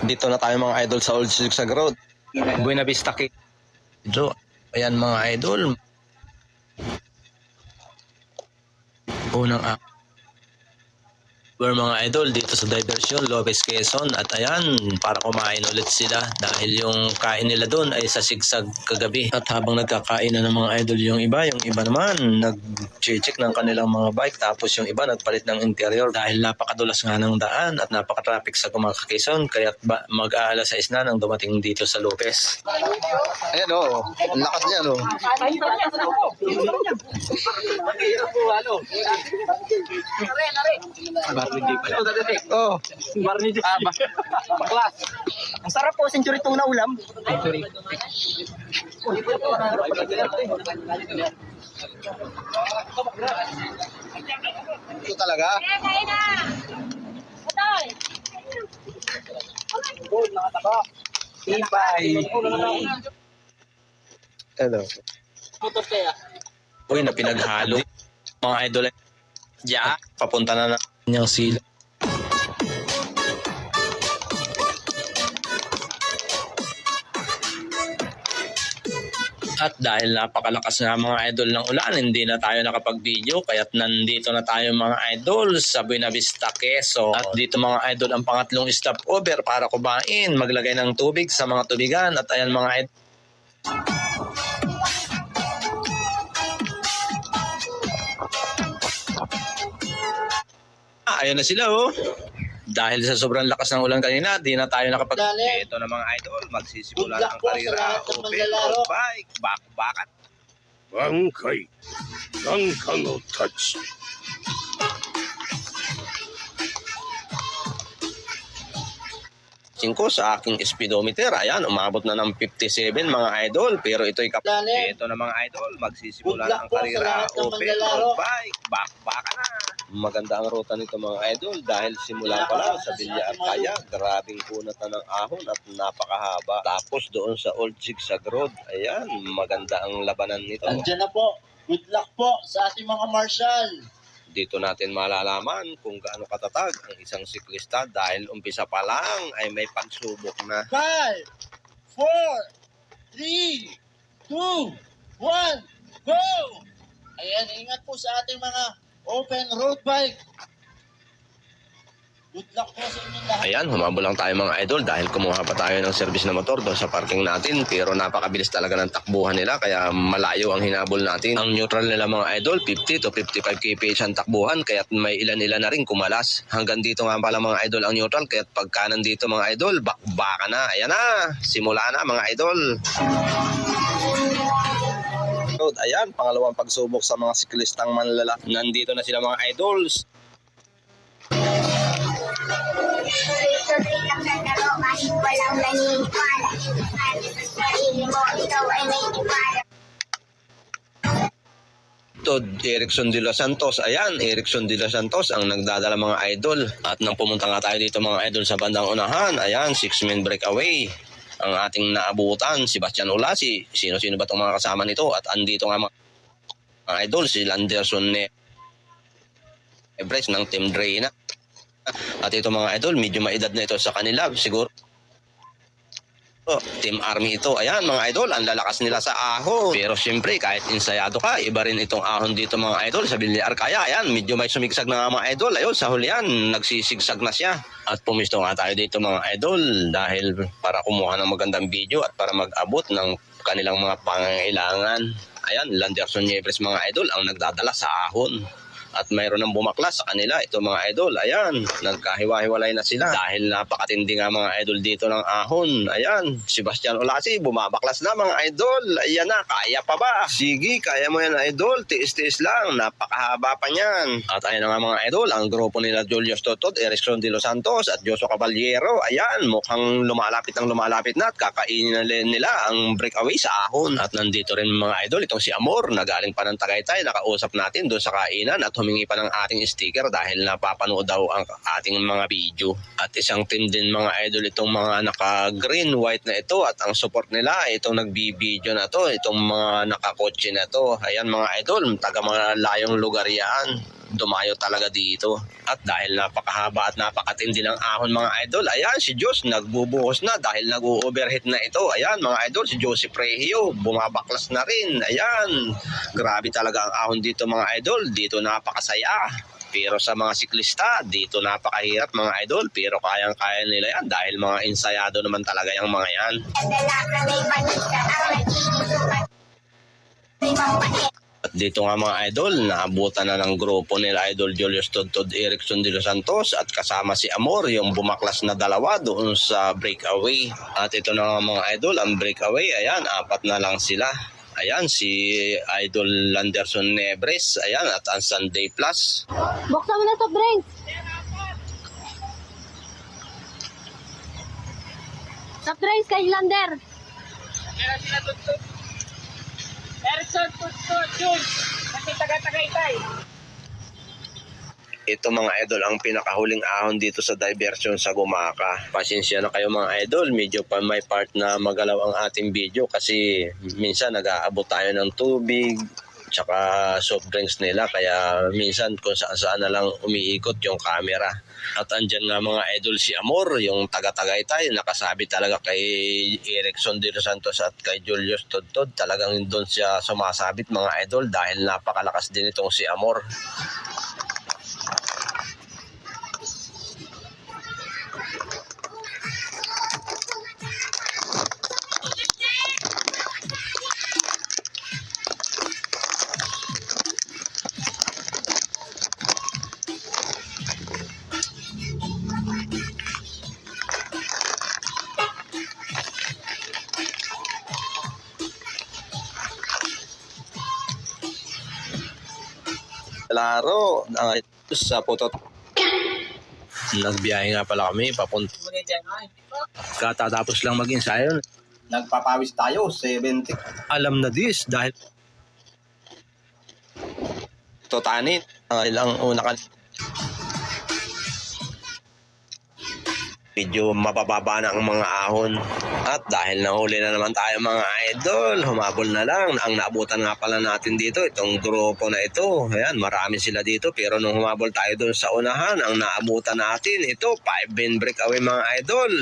Dito na tayo mga idol sa Old Zigzag Road. Buena Vista Cake. Ayan mga idol. Unang mga idol dito sa Diversion, Lopez, Quezon. At ayan, para kumain ulit sila dahil yung kain nila doon ay sa Zigzag kagabi. At habang nagkakain na ng mga idol yung iba naman nag-check ng kanilang mga bike, tapos yung iba nagpalit ng interior dahil napakadulas nga ng daan at napaka-traffic sa Quezon, kaya mag-aalas 6 na nang dumating dito sa Lopez. Ayan o, ang lakas niya o. Barnidi pala. Oh, Barnidi. Baklas. Ang sarap po, century tuna ulam. Century. ito talaga. Ipay. Hello. Putos kaya. Uy, na pinaghalo. Mga idol, papunta na niyang sila. At dahil napakalakas nga mga idol ng ulan, hindi na tayo nakapag-video, kaya't nandito na tayo mga idol sa Buena Vista, Quezon. At dito mga idol ang pangatlong stopover para kumain, maglagay ng tubig sa mga tubigan. At ayan mga idol. Ayun na sila oh. Dahil sa sobrang lakas ng ulan kanina, di na tayo nakapag... Ito na mga idol, magsisimula na ang karera. Open road bike, bakbakan. Bangkay, Langka no touch. Sa aking speedometer, ayan, umabot na ng 57 mga idol. Pero ito'y ito na mga idol, magsisimula na ang karera. Open road bike, bakbakan na. Maganda ang ruta nito mga idol dahil simula pa lang sa Villa Arcaya, grabing kunat na ng ahon at napakahaba. Tapos doon sa Old Zigzag Road, ayan, maganda ang labanan nito. Andiyan na po. Good luck po sa ating mga marshal. Dito natin malalaman kung gaano katatag ang isang siklista dahil umpisa pa lang ay may pagsubok na. 5, 4, 3, 2, 1, go! Ayan, ingat po sa ating mga open road bike. Good luck po sa inyong lahat. Ayan, humabol lang tayo mga idol dahil kumuha pa tayo ng service na motor doon sa parking natin, pero napakabilis talaga ng takbuhan nila kaya malayo ang hinabol natin. Ang neutral nila mga idol, 50 to 55 kph ang takbuhan, kaya may ilan-ilan na rin kumalas. Hanggang dito nga pala mga idol ang neutral, kaya pagka nandito mga idol, bakbaka na. Ayan na, simula na mga idol. Ayan, pangalawang pagsubok sa mga siklistang manlala. Nandito na sila mga idols. Tuloy lang sa laro kahit walang naniniwala. Kahit sa sarili mo, ikaw ay may tiwala. Erickson de los Santos. Ayan, Erickson de los Santos ang nagdadala mga idol. At nang pumunta nga tayo dito mga idol sa bandang unahan, ayan, 6-man breakaway. Ang ating naabutan, Sebastian Olasi. Sino-sino ba itong mga kasama nito? At andito nga mga idol, si Landerson Nebres ng Team Dreyna. At ito mga idol, medyo maedad na ito sa kanila. Siguro Team Army ito. Ayan mga idol, ang lalakas nila sa ahon. Pero siyempre kahit insayado ka, iba rin itong ahon dito mga idol sa Villa Arcaya. Ayan, medyo may sumigsag na mga idol. Ayun, sa hulihan, nagsisigsag na siya. At pumisto nga tayo dito mga idol dahil para kumuha ng magandang video at para mag-abot ng kanilang mga pangangailangan. Ayan, Landerson Nieves mga idol ang nagdadala sa ahon. At mayroon ng bumaklas sa kanila. Ito mga idol, ayan, nagkahiwa-hiwalay na sila. Dahil napakatindi nga mga idol dito ng ahon. Ayan, Sebastian Olasi, bumabaklas na mga idol. Ayan na, kaya pa ba? Sige, kaya mo yan idol, tiis-tiis lang, napakahaba pa niyan. At ayan na nga mga idol, ang grupo nila Julius Totod, Erickson de los Santos at Joshua Caballero. Ayan, mukhang lumalapit na at kakainin na nila ang breakaway sa ahon. At nandito rin mga idol, itong si Amor, na galing pa ng Tagaytay, nakausap natin doon sa kainan at humingi pa ng ating sticker dahil napapanood daw ang ating mga video. At isang team din mga idol itong mga naka-green, white na ito at ang support nila itong nagbi-video na to, itong mga nakakotse na to. Ayan mga idol, taga mga layong lugar yan. dumayo talaga dito. At dahil napakahaba at napakatindi ng ahon mga idol, ayan si Diyos nagbubuhos na dahil nag-overheat na ito. Ayan mga idol, si Joseph Regio bumabaklas na rin. Ayan, grabe talaga ang ahon dito mga idol. Dito napakasaya. Pero sa mga siklista, dito napakahirap mga idol. Pero kayang-kaya nila yan dahil mga ensayado naman talaga yung mga yan. Kadalasan ay panisa ang nagigisukat. May mga At dito nga mga idol, naabutan na ng grupo nila Idol Julius Todd Erickson de los Santos at kasama si Amor, yung bumaklas na dalawa doon sa breakaway. At ito na nga mga idol, ang breakaway, ayan, 4 na lang sila. Ayan, si Idol Landerson Nebres, ayan, at ang Sunday Plus. Buksan mo na soft drinks. Soft drinks kay Lander. Erson, tutut, yun. Kasi taga-tagaytay. Ito mga idol ang pinakahuling ahon dito sa diversion sa Gumaka. Pasensya na kayo mga idol, medyo pa may part na magalaw ang ating video kasi minsan nag-aabot tayo ng tubig tsaka soft drinks nila kaya minsan kung saan na lang umiikot yung camera. At andyan nga mga idol si Amor, yung taga-Tagaytay, nakasabi talaga kay Erickson de los Santos at kay Julius Todd. Talagang doon siya sumasabit mga idol dahil napakalakas din itong si Amor. Klaro, sa putot. Nagbiyahe nga pala kami papunta. Katatapos lang mag-ensayo. Nagpapawis tayo, 70. Alam na this dahil totanit ilang una ka medyo mabababa na ang mga ahon. At dahil nahuli na naman tayo mga idol, humabol na lang. Ang naabutan nga pala natin dito, itong grupo na ito. Ayan, marami sila dito. Pero nung humabol tayo dun sa unahan, ang naabutan natin, ito, 5-bin breakaway mga idol.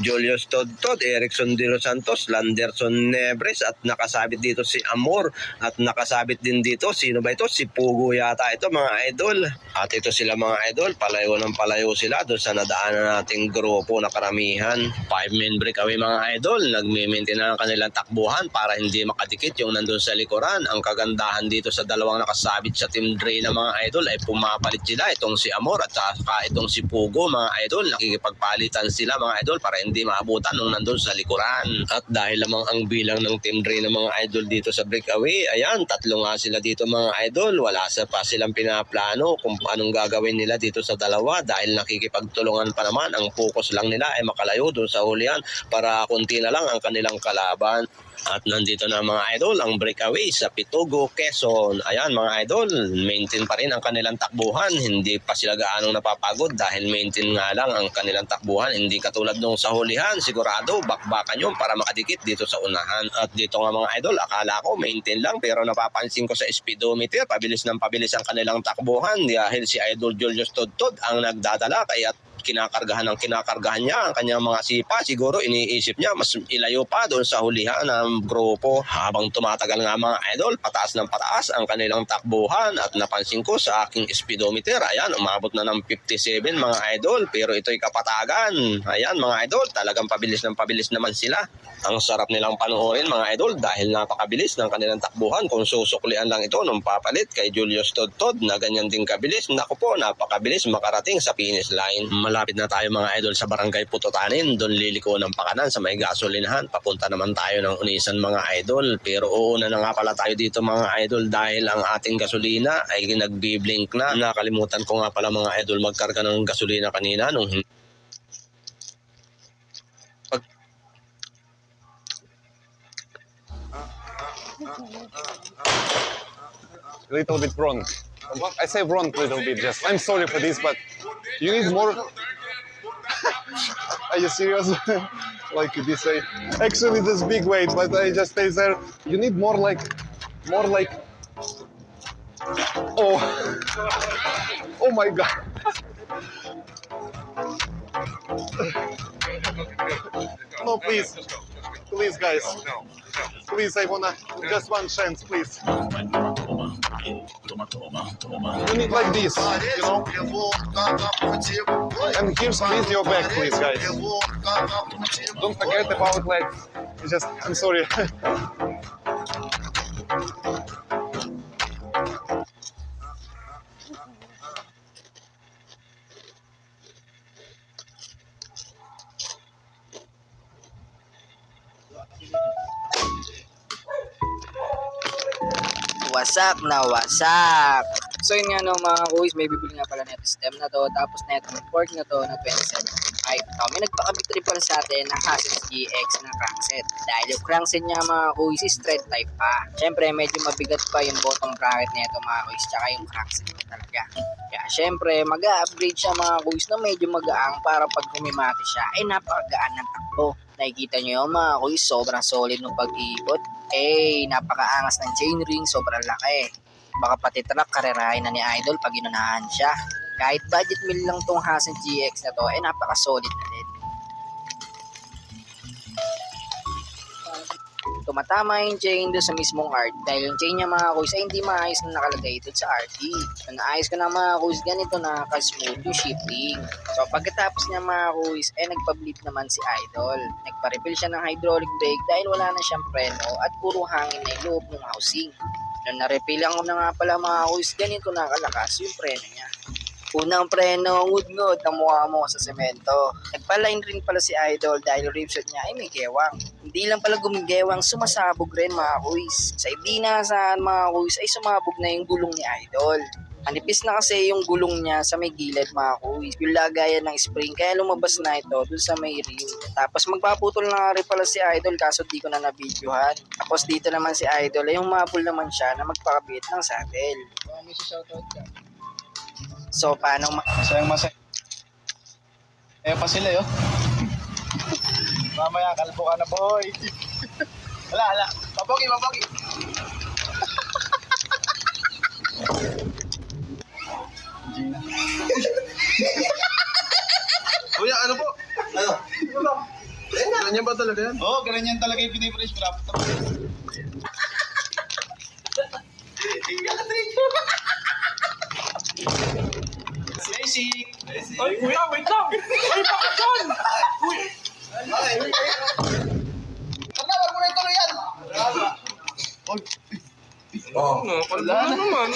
Julius Todd, Erickson de los Santos, Landerson Nebres, at nakasabit dito si Amor. At nakasabit din dito, sino ba ito? Si Pugo yata ito mga idol. At ito sila mga idol, palayo ng palayo sila dun sa nadaanan nating grupo na karamihan. 5-man breakaway mga idol, nagme-maintain na ang kanilang takbuhan para hindi makadikit yung nandun sa likuran. Ang kagandahan dito sa dalawang nakasabit sa Team Dre na mga idol ay pumapalit sila, itong si Amor at saka itong si Pugo mga idol. Nakikipagpalitan sila mga idol para hindi maabutan nung nandun sa likuran. At dahil lamang ang bilang ng Team Dre na mga idol dito sa breakaway, ayan, 3 nga sila dito mga idol. Wala pa silang pinaplano kung anong gagawin nila dito sa dalawa dahil nakikipagtulungan pa naman. Ang focus lang nila ay makalayo doon sa hulihan para konti na lang ang kanilang kalaban. At nandito na mga idol ang breakaway sa Pitugo, Quezon. Ayan mga idol, maintain pa rin ang kanilang takbuhan. Hindi pa sila gaanong napapagod dahil maintain nga lang ang kanilang takbuhan. Hindi katulad nung sa hulihan, sigurado bakbakan yun para makadikit dito sa unahan. At dito nga mga idol, akala ko maintain lang pero napapansin ko sa speedometer, pabilis ng pabilis ang kanilang takbuhan dahil si Idol Julius Todd ang nagdadala kaya kinakargahan niya ang kanyang mga sipa. Siguro iniisip niya mas ilayo pa doon sa hulihan ng grupo. Habang tumatagal nga mga idol, pataas ng pataas ang kanilang takbuhan at napansin ko sa aking speedometer, ayan, umabot na ng 57 mga idol, pero ito'y kapatagan. Ayan mga idol, talagang pabilis ng pabilis naman sila. Ang sarap nilang panoorin mga idol dahil napakabilis ng kanilang takbuhan. Kung susuklian lang ito nung papalit kay Julius Todd na ganyan din kabilis, naku po, napakabilis makarating sa finish line. Malapit na tayo mga idol sa Barangay Putotanin, doon liliko ng Pakanan sa may gasolinahan. Papunta naman tayo ng Unisan mga idol. Pero uuna na nga pala tayo dito mga idol dahil ang ating gasolina ay nagbiblink na. Nakalimutan ko nga pala mga idol magkarga ng gasolina kanina nung little bit wrong. I say wrong little bit just. I'm sorry for this, but you need more. Are you serious? Like this way. Actually, this big weight, but I just stay there. You need more like Oh. Oh my God. No, please. Please, guys. Please, I wanna... Just one chance, please. You need like this, you know? And here's please your back, please, guys. Don't forget about like... Just... I'm sorry. Wasak na wasak. So yun nga no mga kuys, may bibili nga pala neto stem na to, tapos neto pork na to na 27.5. May nagpakabit rin pala sa atin ng Hassens GX na crankset. Dahil yung crankset niya mga kuys is thread type pa. Syempre medyo mabigat pa yung bottom bracket neto mga kuys, tsaka yung crankset niya talaga. Kaya syempre mag-upgrade siya mga kuys na medyo magaang para pag humimati siya ay napakagaan ng takbo. Nakikita nyo yung mga kuys, sobrang solid ng pag-iikot. Napakaangas ng chainring, sobrang laki. Baka pati truck karerahin na ni Idol pag inunahan siya. Kahit budget meal lang tong Hassens GX na to, napaka-solid na din. Tumatama yung chain doon sa mismong art dahil yung chain niya mga kuys ay hindi maayos na nakalagay doon sa RT. So naayos ko na mga kuys, ganito nakaka-smooth yung shifting. So pagkatapos niya mga kuys ay nagpa-bleed naman si Idol. Nagpa-refill siya ng hydraulic brake dahil wala na siyang preno at puro hangin na yung loob ng housing. Nung na-refillan ko na nga pala mga kuys, ganito nakalakas yung preno niya. Unang preno, ngud-ngud ng mukha mo sa semento. Nagpa-line rin pala si Idol dahil ripset niya ay may gewang. Hindi lang pala gumigewang, sumasabog rin mga kuys. Sa hindi nasaan mga kuys ay sumabog na yung gulong ni Idol. Manipis na kasi yung gulong niya sa may gilid mga kuys. Yung lagayan ng spring kaya lumabas na ito dun sa may rim. Tapos magpaputol na rin pala si Idol kaso di ko na nabidyohan. Tapos dito naman si Idol ay humabol naman siya na magpakabit ng saddle. So, paano Sayang masaya. Eh pa sila yo. Mamaya kalbo ka na boy. Wala. Mapogi. Kuya, ano po? Ano? Ganyan ba talaga yan? Oo, ganyan talaga yung pinipres craft. Basic. Ay, kuya, wait lang! Ay, bakit yan? Tanda, wag mo na ituloy yan. Wala naman.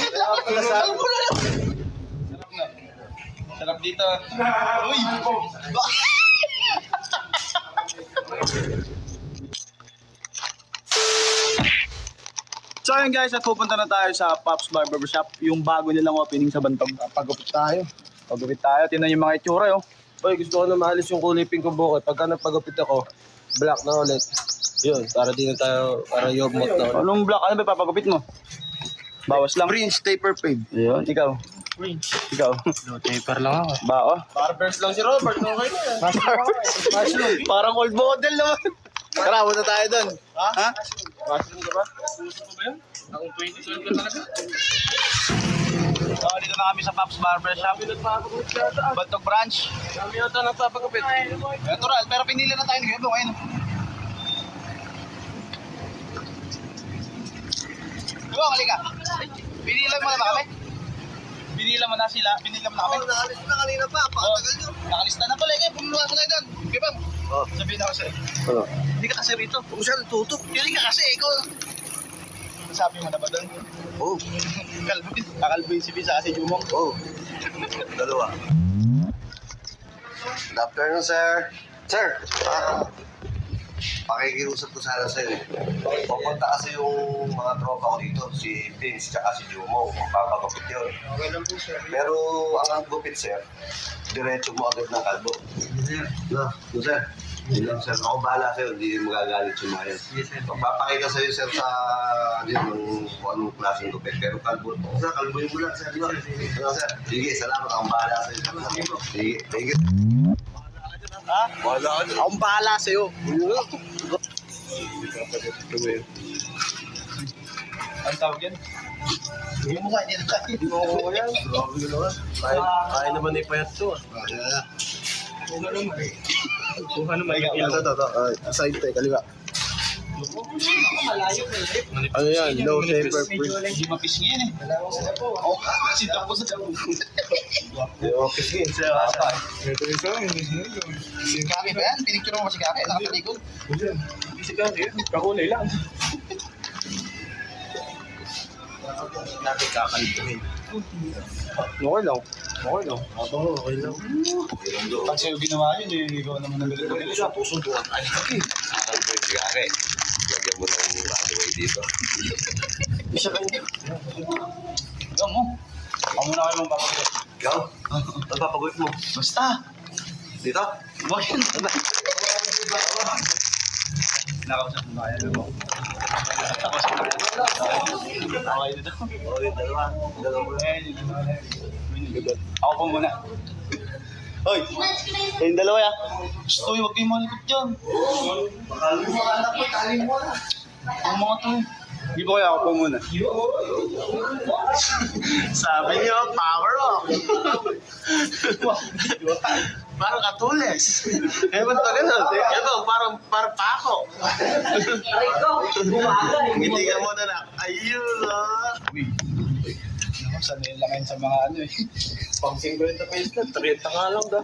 Sarap dito. Uy! So ayun guys, at pupunta na tayo sa Pops Barbershop, yung bago nilang opening sa Bantog. Pagupit tayo. Tingnan yung mga itsura yo. Boy, gusto ko na maalis yung kulay pink ko buko. Pagka nagpagupit ako, black na ulit. Yun, para di na tayo, para yobmot na ulit. Anong black? Ano ba papagupit mo? Bawas lang. Fringe taper fade. Ayun, ikaw. Ikaw. Taper lang ako. Bao. Barbers lang si Robert. Okay na yan. Parang old model naman. Tara, punta tayo doon. Ha? Mushroom ka ba? Ako 2012 ka talaga. So, dito na kami sa Pops Barbershop. Bantog branch. Kami yata nagpapagupit. Natural, pero pinili na tayo ng gabi. Ayun. Diba, halika. Pinila mo na ba kami? Pinila mo na sila. Pinila mo na kami. Nakalis na kanina pa. Pakatagal nyo. Nakalista na pala. Pumunta mo tayo doon. Okay ba? Sabihin ako sa'yo. Ano? Hindi ka kasi rito. Kung siya tutok. Hindi ka kasi. Ikaw. Sabi mo na ba doon? Oo. Kakalbo yung si Bisa kasi Jumong. Oo. Dalawa. Good afternoon, sir. Sir, pakikiusap ko sana sa'yo eh. Pupunta kasi yung mga tropa ko dito, si Vince tsaka si Jumong. Magpapagupit yun. Okay lang po, sir. Pero ang gupit, sir, diretso mo agad ng kalbo. No, sir. Yun lang, sir. Ako bahala sa'yo, hindi magagalit yung mga yan. Magpapakita sa'yo, sir, sa kung anong klaseng gupit. Pero kalbo, sir, kalboin mo lang, sir. Ano, sir? Sige, salamat. Akong bahala sa'yo. Sige, thank you. Ha? Akong bahala sa'yo. Ang tawag yan? Hindi mo nga, hindi mo ko yan. Grabe ka naman. Kaya naman ipayat to. Kung ano may Ito. Aside tayo, kaliwa. Ano yan? Low temper Medyo hindi mapisngi yan eh. Oh, kasi tapos sa Okay, sige. Ito isa, si Kaki ba yan? Pinicture mo si Kaki, nakatalikod. Hindi si Kaki, kakulay lang. Natin kakalituhin. Okay lang. Okay lang. Pag sa'yo ginawa yun, eh, ikaw naman ang galing. Ito sa puso doon. Ay, kakalituhin si Kaki. Lagyan mo ng runway dito. Isa kanya. Ikaw mo. Ako muna kayo mong papagod. Ikaw? Ano papagawin mo? Basta. Dito? Bakit? Nakausap mo ba yan? Okay dito. Okay, dalawa. Dalawa mo na. Ako po muna. Hoy! Kayong dalawa ya. Gusto huwag kayong malikot dyan. Ang mga to eh. Hindi po kaya ako po muna. Sabi niyo, power up! Parang katulis. Eh, ba't pa ganun? Ito, parang pako. Hindi ka muna na. Ayun, Uy. Naku, sanay lang yan sa mga ano eh. Pang 50 pesos na, 30 nga lang daw.